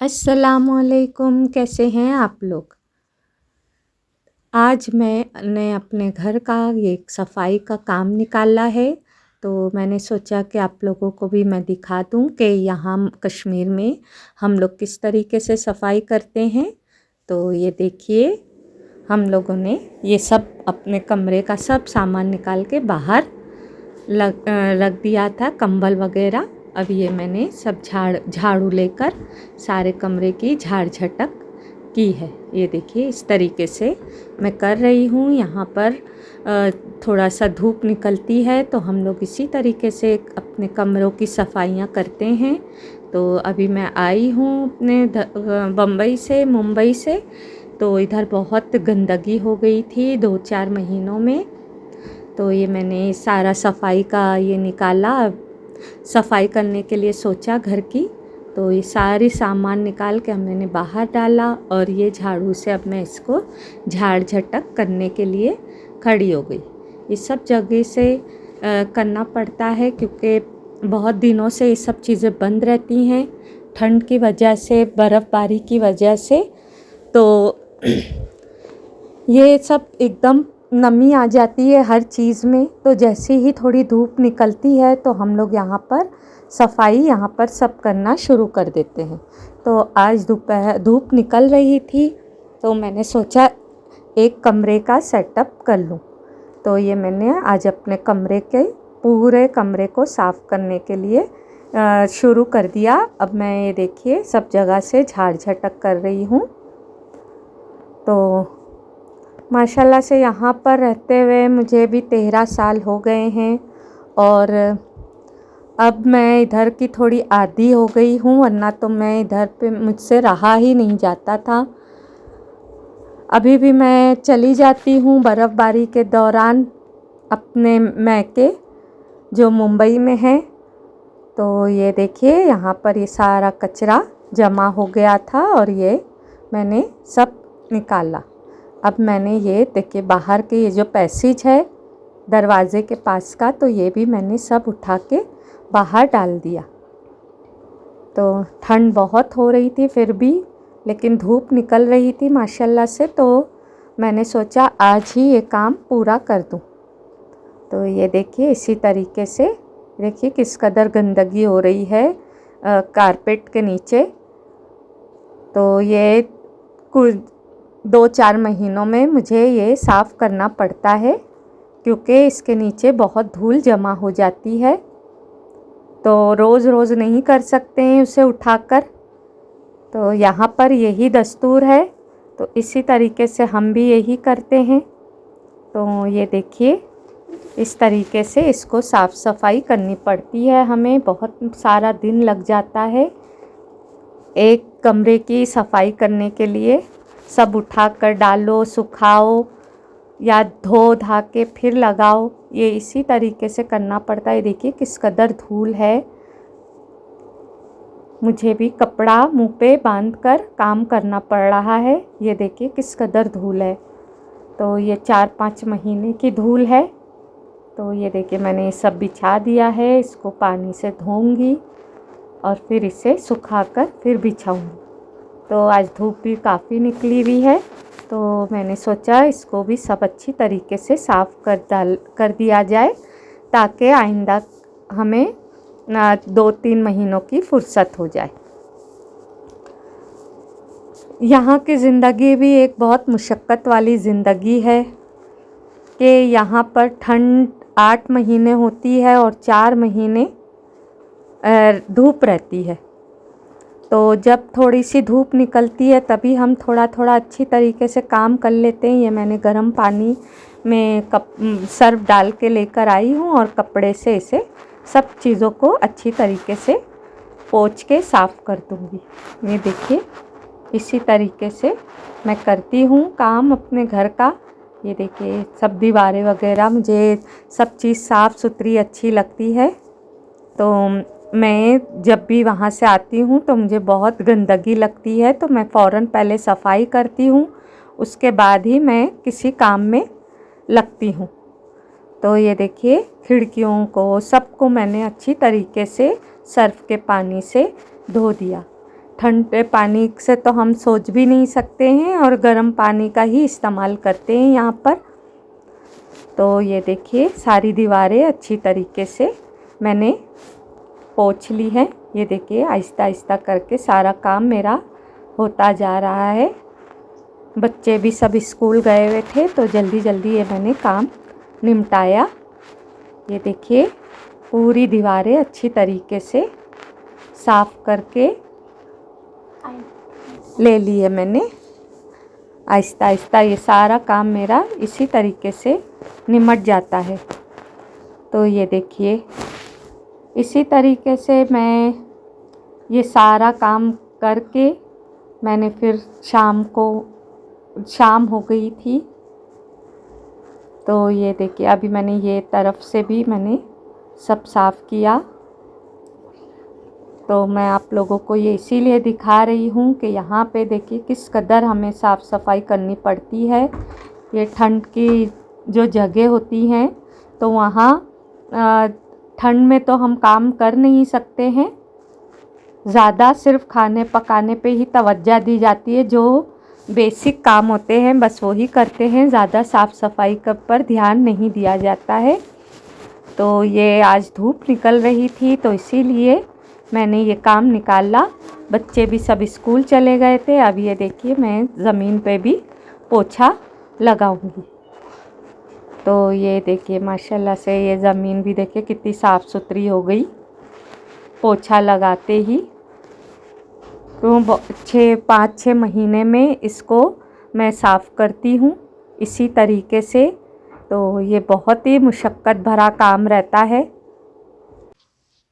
अस्सलामुअलैकुम, कैसे हैं आप लोग। आज मैंने अपने घर का ये सफाई का काम निकाला है, तो मैंने सोचा कि आप लोगों को भी मैं दिखा दूं कि यहाँ कश्मीर में हम लोग किस तरीके से सफाई करते हैं। तो ये देखिए, हम लोगों ने ये सब अपने कमरे का सब सामान निकाल के बाहर रख दिया था, कंबल वगैरह। अब ये मैंने सब झाड़ू लेकर सारे कमरे की झाड़ झटक की है। ये देखिए, इस तरीके से मैं कर रही हूँ। यहाँ पर थोड़ा सा धूप निकलती है तो हम लोग इसी तरीके से अपने कमरों की सफाइयाँ करते हैं। तो अभी मैं आई हूँ अपने मुंबई से, तो इधर बहुत गंदगी हो गई थी 2-4 महीनों में। तो ये मैंने सारा सफाई का ये निकाला, सफाई करने के लिए सोचा घर की। तो ये सारी सामान निकाल के मैंने बाहर डाला और ये झाड़ू से अब मैं इसको झाड़ झटक करने के लिए खड़ी हो गई। ये सब जगह से करना पड़ता है क्योंकि बहुत दिनों से ये सब चीज़ें बंद रहती हैं ठंड की वजह से, बर्फ़बारी की वजह से। तो ये सब एकदम नमी आ जाती है हर चीज़ में। तो जैसे ही थोड़ी धूप निकलती है तो हम लोग यहाँ पर सफाई यहाँ पर सब करना शुरू कर देते हैं। तो आज दोपहर धूप निकल रही थी तो मैंने सोचा एक कमरे का सेटअप कर लूँ। तो ये मैंने आज अपने पूरे कमरे को साफ़ करने के लिए शुरू कर दिया। अब मैं ये देखिए सब जगह से झाड़ झटक कर रही हूँ। तो माशाल्लाह से यहाँ पर रहते हुए मुझे भी 13 साल हो गए हैं और अब मैं इधर की थोड़ी आदी हो गई हूँ, वरना तो मैं इधर पे मुझसे रहा ही नहीं जाता था। अभी भी मैं चली जाती हूँ बर्फ़बारी के दौरान अपने मैके जो मुंबई में है। तो ये देखिए, यहाँ पर ये सारा कचरा जमा हो गया था और ये मैंने सब निकाला। अब मैंने ये देखिए बाहर के ये जो पैसेज है दरवाज़े के पास का, तो ये भी मैंने सब उठा के बाहर डाल दिया। तो ठंड बहुत हो रही थी फिर भी, लेकिन धूप निकल रही थी माशाल्लाह से, तो मैंने सोचा आज ही ये काम पूरा कर दूं। तो ये देखिए इसी तरीके से देखिए किस कदर गंदगी हो रही है कारपेट के नीचे। तो ये कुछ 2-4 महीनों में मुझे ये साफ़ करना पड़ता है क्योंकि इसके नीचे बहुत धूल जमा हो जाती है। तो रोज़ रोज़ नहीं कर सकते हैं उसे उठाकर, तो यहाँ पर यही दस्तूर है। तो इसी तरीके से हम भी यही करते हैं। तो ये देखिए इस तरीके से इसको साफ़ सफाई करनी पड़ती है हमें, बहुत सारा दिन लग जाता है एक कमरे की सफाई करने के लिए। सब उठा कर डालो, सुखाओ या धो धा के फिर लगाओ, ये इसी तरीके से करना पड़ता है। देखिए किस कदर धूल है, मुझे भी कपड़ा मुंह पे बांध कर काम करना पड़ रहा है। ये देखिए किस कदर धूल है। तो ये 4-5 महीने की धूल है। तो ये देखिए मैंने ये सब बिछा दिया है, इसको पानी से धोऊंगी और फिर इसे सुखाकर फिर बिछाऊंगी। तो आज धूप भी काफ़ी निकली हुई है, तो मैंने सोचा इसको भी सब अच्छी तरीके से साफ़ कर दिया जाए ताकि आइंदा हमें 2-3 महीनों की फुर्सत हो जाए। यहाँ की ज़िंदगी भी एक बहुत मुशक्क़त वाली ज़िंदगी है कि यहाँ पर ठंड 8 महीने होती है और 4 महीने धूप रहती है। तो जब थोड़ी सी धूप निकलती है तभी हम थोड़ा थोड़ा अच्छी तरीके से काम कर लेते हैं। ये मैंने गर्म पानी में सर्फ डाल के लेकर आई हूँ और कपड़े से इसे सब चीज़ों को अच्छी तरीके से पोंछ के साफ़ कर दूँगी। ये देखिए इसी तरीके से मैं करती हूँ काम अपने घर का। ये देखिए सब दीवारें वगैरह, मुझे सब चीज़ साफ़ सुथरी अच्छी लगती है। तो मैं जब भी वहाँ से आती हूँ तो मुझे बहुत गंदगी लगती है, तो मैं फ़ौरन पहले सफाई करती हूँ, उसके बाद ही मैं किसी काम में लगती हूँ। तो ये देखिए खिड़कियों को सबको मैंने अच्छी तरीके से सर्फ़ के पानी से धो दिया। ठंडे पानी से तो हम सोच भी नहीं सकते हैं और गर्म पानी का ही इस्तेमाल करते हैं यहाँ पर। तो ये देखिए सारी दीवारें अच्छी तरीके से मैंने पोंछ ली है। ये देखिए आहिस्ता आहिस्ता करके सारा काम मेरा होता जा रहा है। बच्चे भी सब स्कूल गए हुए थे तो जल्दी जल्दी ये मैंने काम निपटाया। ये देखिए पूरी दीवारें अच्छी तरीके से साफ़ करके ले लिए मैंने। आहिस्ता आहिस्ता ये सारा काम मेरा इसी तरीके से निमट जाता है। तो ये देखिए इसी तरीके से मैं ये सारा काम करके मैंने फिर शाम हो गई थी। तो ये देखिए अभी मैंने ये तरफ से भी मैंने सब साफ़ किया। तो मैं आप लोगों को ये इसीलिए दिखा रही हूँ कि यहाँ पे देखिए किस कदर हमें साफ़ सफाई करनी पड़ती है। ये ठंड की जो जगह होती हैं तो वहाँ ठंड में तो हम काम कर नहीं सकते हैं ज़्यादा, सिर्फ खाने पकाने पे ही तवज्जो दी जाती है। जो बेसिक काम होते हैं बस वही करते हैं, ज़्यादा साफ़ सफाई पर ध्यान नहीं दिया जाता है। तो ये आज धूप निकल रही थी तो इसीलिए मैंने ये काम निकाला। बच्चे भी सब स्कूल चले गए थे। अब ये देखिए मैं ज़मीन पे भी पोछा लगाऊंगी। तो ये देखिए माशाल्लाह से ये ज़मीन भी देखिए कितनी साफ़ सुथरी हो गई पोछा लगाते ही। तो 5-6 महीने में इसको मैं साफ़ करती हूँ इसी तरीके से। तो ये बहुत ही मुशक्क़त भरा काम रहता है।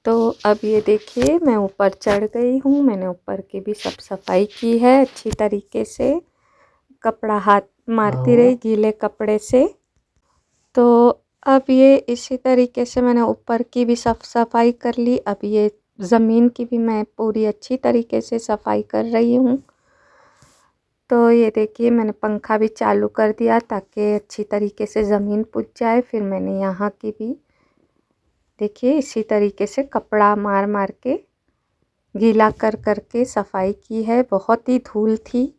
तो अब ये देखिए मैं ऊपर चढ़ गई हूँ। मैंने ऊपर की भी सब सफाई की है अच्छी तरीके से। कपड़ा हाथ मारती रही गीले कपड़े से। तो अब ये इसी तरीके से मैंने ऊपर की भी साफ सफाई कर ली। अब ये ज़मीन की भी मैं पूरी अच्छी तरीके से सफाई कर रही हूँ। तो ये देखिए मैंने पंखा भी चालू कर दिया ताकि अच्छी तरीके से ज़मीन पुछ जाए। फिर मैंने यहाँ की भी देखिए इसी तरीके से कपड़ा मार मार के गीला कर के सफाई की है। बहुत ही धूल थी।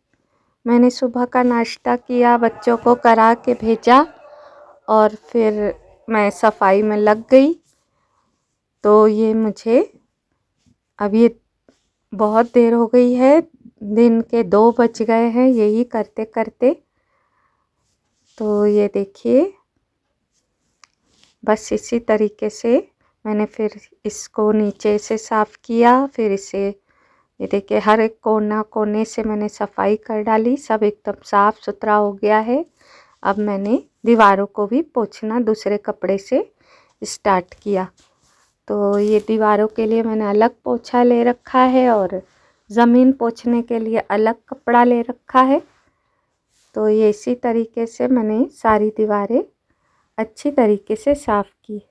मैंने सुबह का नाश्ता किया, बच्चों को करा के भेजा और फिर मैं सफाई में लग गई। तो ये मुझे अब ये बहुत देर हो गई है, दिन के 2 बज गए हैं यही करते करते। तो ये देखिए बस इसी तरीके से मैंने फिर इसको नीचे से साफ़ किया। फिर इसे ये देखिए हर एक कोना कोने से मैंने सफाई कर डाली। सब एकदम साफ़ सुथरा हो गया है। अब मैंने दीवारों को भी पोंछना दूसरे कपड़े से स्टार्ट किया। तो ये दीवारों के लिए मैंने अलग पोछा ले रखा है और ज़मीन पोंछने के लिए अलग कपड़ा ले रखा है। तो ये इसी तरीके से मैंने सारी दीवारें अच्छी तरीके से साफ़ की।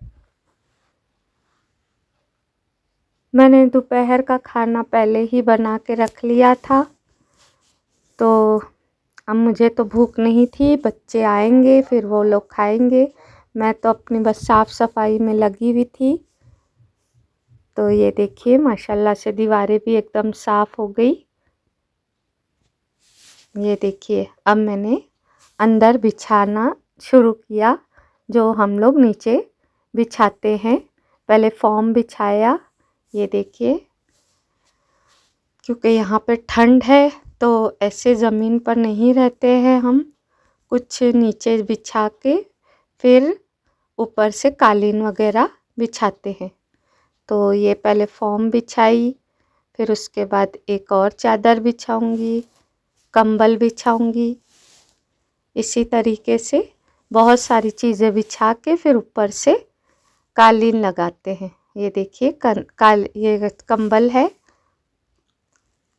मैंने दोपहर का खाना पहले ही बना के रख लिया था। तो अब मुझे तो भूख नहीं थी, बच्चे आएंगे फिर वो लोग खाएंगे। मैं तो अपनी बस साफ़ सफाई में लगी हुई थी। तो ये देखिए माशाल्लाह से दीवारें भी एकदम साफ़ हो गई। ये देखिए अब मैंने अंदर बिछाना शुरू किया जो हम लोग नीचे बिछाते हैं। पहले फॉर्म बिछाया। ये देखिए क्योंकि यहाँ पे ठंड है तो ऐसे ज़मीन पर नहीं रहते हैं हम, कुछ नीचे बिछा के फिर ऊपर से कालीन वगैरह बिछाते हैं। तो ये पहले फॉर्म बिछाई, फिर उसके बाद एक और चादर बिछाऊंगी, कंबल बिछाऊंगी। इसी तरीके से बहुत सारी चीज़ें बिछा के फिर ऊपर से कालीन लगाते हैं। ये देखिए ये कंबल है,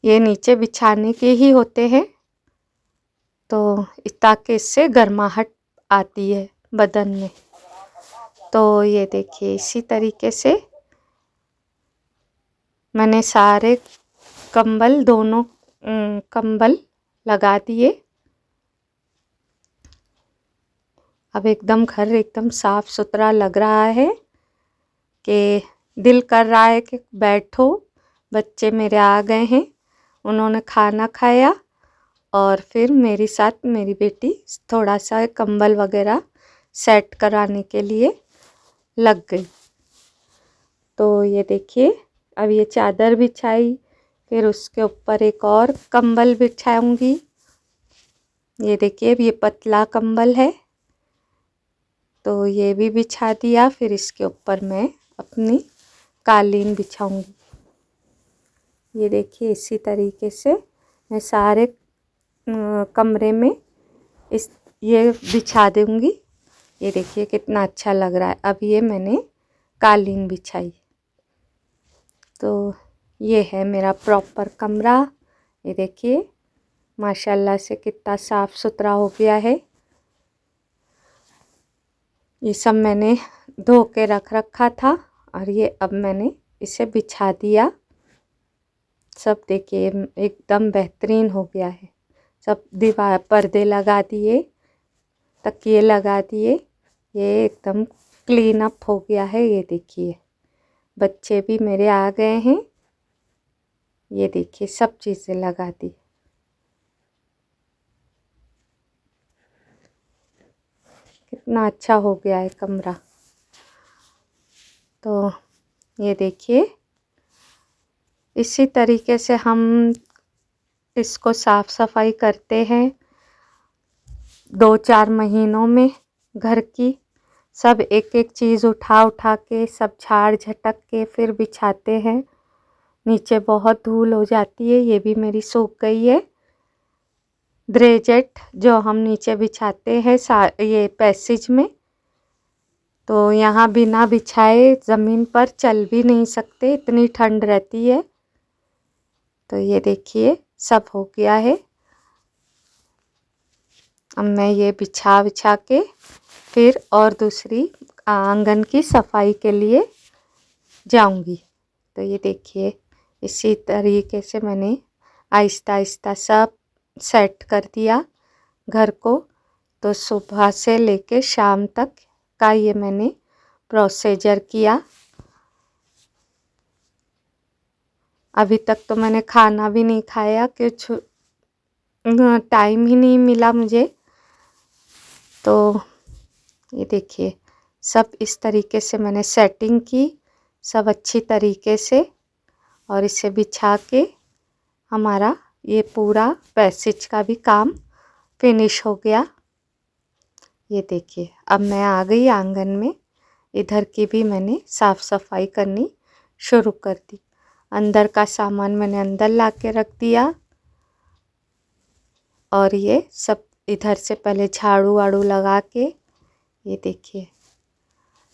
ये नीचे बिछाने के ही होते हैं तो ताकि इससे गर्माहट आती है बदन में। तो ये देखिए इसी तरीके से मैंने सारे दोनों कंबल लगा दिए। अब एकदम घर एकदम साफ़ सुथरा लग रहा है कि दिल कर रहा है कि बैठो। बच्चे मेरे आ गए हैं उन्होंने खाना खाया और फिर मेरे साथ मेरी बेटी थोड़ा सा कंबल वगैरह सेट कराने के लिए लग गई। तो ये देखिए, अब ये चादर बिछाई, फिर उसके ऊपर एक और कंबल बिछाऊंगी। ये देखिए, ये पतला कंबल है तो ये भी बिछा दिया। फिर इसके ऊपर मैं अपनी कालीन बिछाऊंगी। ये देखिए, इसी तरीके से मैं सारे कमरे में ये बिछा दूंगी। ये देखिए कितना अच्छा लग रहा है। अब ये मैंने कालीन बिछाई। तो ये है मेरा प्रॉपर कमरा। ये देखिए माशाल्लाह से कितना साफ़ सुथरा हो गया है। ये सब मैंने धो के रख रखा था और ये अब मैंने इसे बिछा दिया। सब देखिए एकदम बेहतरीन हो गया है। सब दीवार पर्दे लगा दिए, तकिए लगा दिए, ये एकदम क्लीन अप हो गया है। ये देखिए बच्चे भी मेरे आ गए हैं। ये देखिए सब चीज़ें लगा दी। कितना अच्छा हो गया है कमरा। तो ये देखिए इसी तरीके से हम इसको साफ़ सफाई करते हैं 2-4 महीनों में। घर की सब एक एक चीज़ उठा उठा के सब झाड़ झटक के फिर बिछाते हैं। नीचे बहुत धूल हो जाती है, ये भी मेरी सूख गई है। द्रेजेट जो हम नीचे बिछाते हैं ये पैसेज में, तो यहाँ बिना बिछाए ज़मीन पर चल भी नहीं सकते, इतनी ठंड रहती है। तो ये देखिए सब हो गया है। अब मैं ये बिछा के फिर और दूसरी आंगन की सफाई के लिए जाऊंगी। तो ये देखिए इसी तरीके से मैंने आहिस्ता आहिस्ता सब सेट कर दिया घर को। तो सुबह से लेके शाम तक का ये मैंने प्रोसीजर किया। अभी तक तो मैंने खाना भी नहीं खाया, कुछ टाइम ही नहीं मिला मुझे। तो ये देखिए सब इस तरीके से मैंने सेटिंग की, सब अच्छी तरीके से, और इसे बिछा के हमारा ये पूरा पैसेज का भी काम फिनिश हो गया। ये देखिए अब मैं आ गई आंगन में। इधर की भी मैंने साफ़ सफाई करनी शुरू कर दी। अंदर का सामान मैंने अंदर ला के रख दिया और ये सब इधर से पहले झाड़ू वाड़ू लगा के, ये देखिए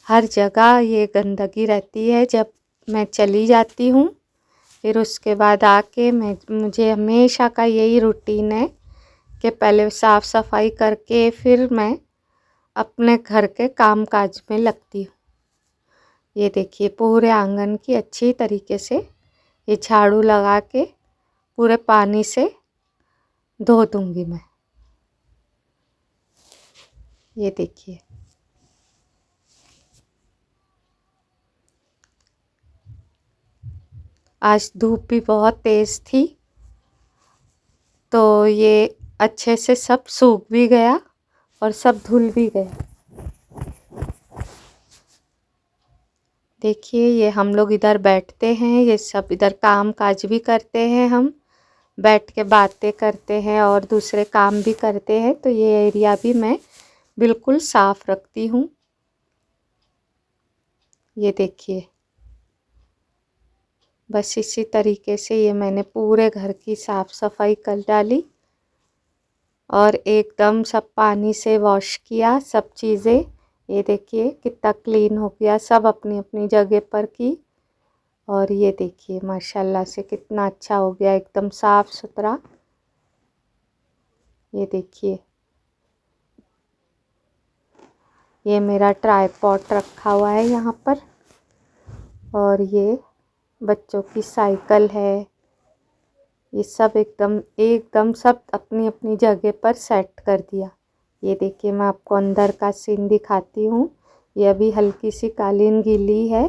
हर जगह ये गंदगी रहती है। जब मैं चली जाती हूँ फिर उसके बाद आके मुझे हमेशा का यही रूटीन है कि पहले साफ़ सफाई करके फिर मैं अपने घर के काम काज में लगती हूँ। ये देखिए पूरे आंगन की अच्छी तरीके से ये झाड़ू लगा के पूरे पानी से धो दूँगी मैं। ये देखिए आज धूप भी बहुत तेज़ थी तो ये अच्छे से सब सूख भी गया और सब धुल भी गया। देखिए ये हम लोग इधर बैठते हैं, ये सब इधर काम काज भी करते हैं, हम बैठ के बातें करते हैं और दूसरे काम भी करते हैं। तो ये एरिया भी मैं बिल्कुल साफ़ रखती हूँ। ये देखिए बस इसी तरीके से ये मैंने पूरे घर की साफ़ सफाई कर डाली और एकदम सब पानी से वॉश किया सब चीज़ें। ये देखिए कितना क्लीन हो गया, सब अपनी अपनी जगह पर की। और ये देखिए माशाल्लाह से कितना अच्छा हो गया, एकदम साफ़ सुथरा। ये देखिए ये मेरा ट्राइपॉड रखा हुआ है यहाँ पर, और ये बच्चों की साइकिल है। ये सब एकदम सब अपनी अपनी जगह पर सेट कर दिया। ये देखिए मैं आपको अंदर का सीन दिखाती हूँ। ये अभी हल्की सी कालीन गीली है।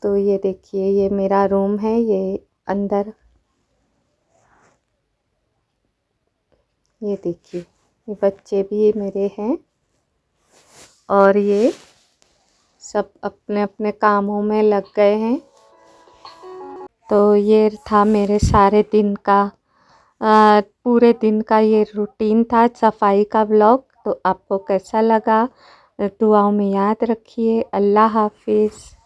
तो ये देखिए ये मेरा रूम है, ये अंदर। ये देखिए, ये बच्चे भी मेरे हैं और ये सब अपने अपने कामों में लग गए हैं। तो ये था मेरे सारे दिन का पूरे दिन का ये रूटीन था सफाई का व्लॉग। तो आपको कैसा लगा दुआओं में याद रखिए। अल्लाह हाफिज़।